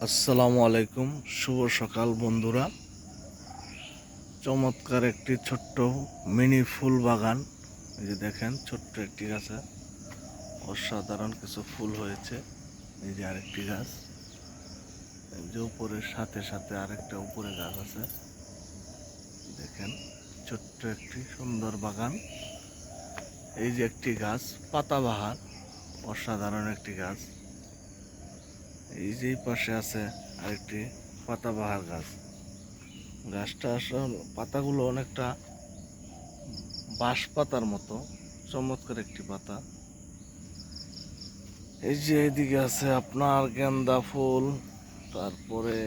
আসসালামু আলাইকুম, শুভ সকাল বন্ধুরা। চমৎকার একটি ছোট্ট মিনি ফুল বাগান। এই যে দেখেন, ছোট্ট একটি গাছে অসাধারণ কিছু ফুল হয়েছে। এই যে আরেকটি গাছ, এই যে উপরের সাথে সাথে আরেকটা উপরে গাছ আছে। দেখেন, ছোট্ট একটি সুন্দর বাগান। এই যে একটি গাছ পাতাবাহার, অসাধারণ একটি গাছ। এই যে পাশে আছে আরেকটি পাতাবাহার গাছ। গাছটা আসলে পাতাগুলো অনেকটা বাঁশ পাতার মতো, চমৎকার একটি পাতা। এই যে এদিকে আছে আপনার গেন্দা ফুল, তারপরে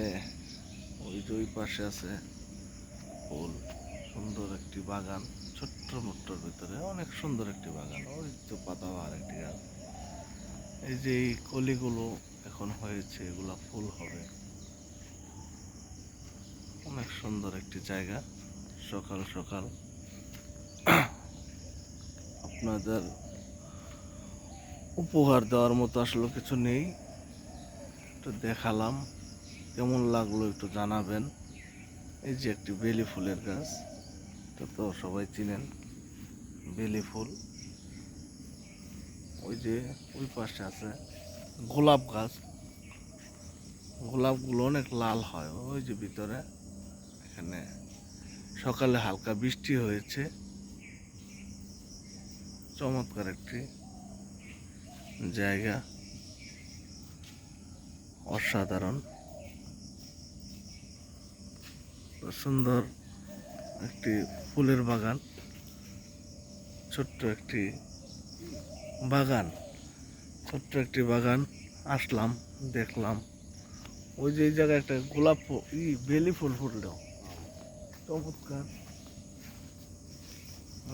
ওই যে ওই পাশে আছে ফুল। সুন্দর একটি বাগান, ছোট্ট মোট্টর ভিতরে অনেক সুন্দর একটি বাগান। ওই তো পাতাবাহার একটি গাছ। এই যে এই কলিগুলো এখন হয়েছে, এগুলা ফুল হবে। অনেক সুন্দর একটি জায়গা। সকাল সকাল আপনাদের উপহার দেওয়ার মতো আসলে কিছু নেই, একটু দেখালাম। কেমন লাগলো একটু জানাবেন। এই যে একটি বেলি ফুলের গাছ, এটা তো সবাই চিনেন, বেলি ফুল। ওই যে ওই পাশে আছে গোলাপ গাছ। গোলাপগুলো অনেক লাল হয়। ওই যে ভিতরে, এখানে সকালে হালকা বৃষ্টি হয়েছে। চমৎকার একটি জায়গা, অসাধারণ সুন্দর একটি ফুলের বাগান। ছোট্ট একটি বাগান, ছোট্ট একটি বাগান। আসলাম, দেখলাম। ওই যে এই জায়গায় একটা গোলাপ বেলি ফুল ফুটলো, চমৎকার।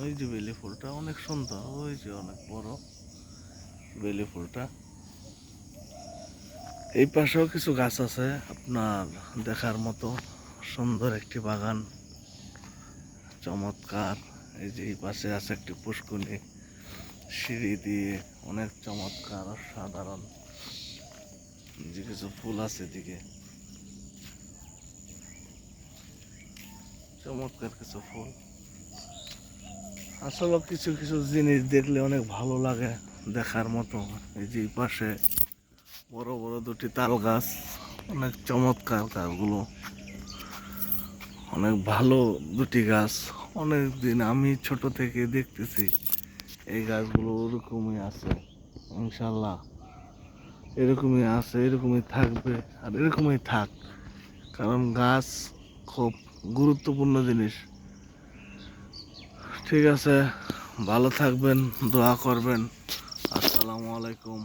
ওই যে বেলি ফুলটা অনেক সুন্দর, ওই যে অনেক বড় বেলি ফুলটা। এই পাশেও কিছু গাছ আছে আপনার দেখার মতো, সুন্দর একটি বাগান, চমৎকার। এই যে এই পাশে আছে একটি পুষ্করণী, সিঁড়ি দিয়ে অনেক চমৎকার সাধারণ। যে কিছু ফুল আছে এদিকে, চমৎকার কিছু ফুল। আসলে কিছু কিছু জিনিস দেখলে অনেক ভালো লাগে, দেখার মতো। এই যে পাশে বড় বড় দুটি তাল গাছ, অনেক চমৎকার গাছগুলো, অনেক ভালো দুটি গাছ। অনেক দিন আমি ছোট থেকে দেখতেছি এই গাছগুলো ওরকমই আছে। ইনশাল্লাহ এরকমই আছে, এরকমই থাকবে, আর এরকমই থাক। কারণ গাছ খুব গুরুত্বপূর্ণ জিনিস। ঠিক আছে, ভালো থাকবেন, দোয়া করবেন। আসসালামু আলাইকুম।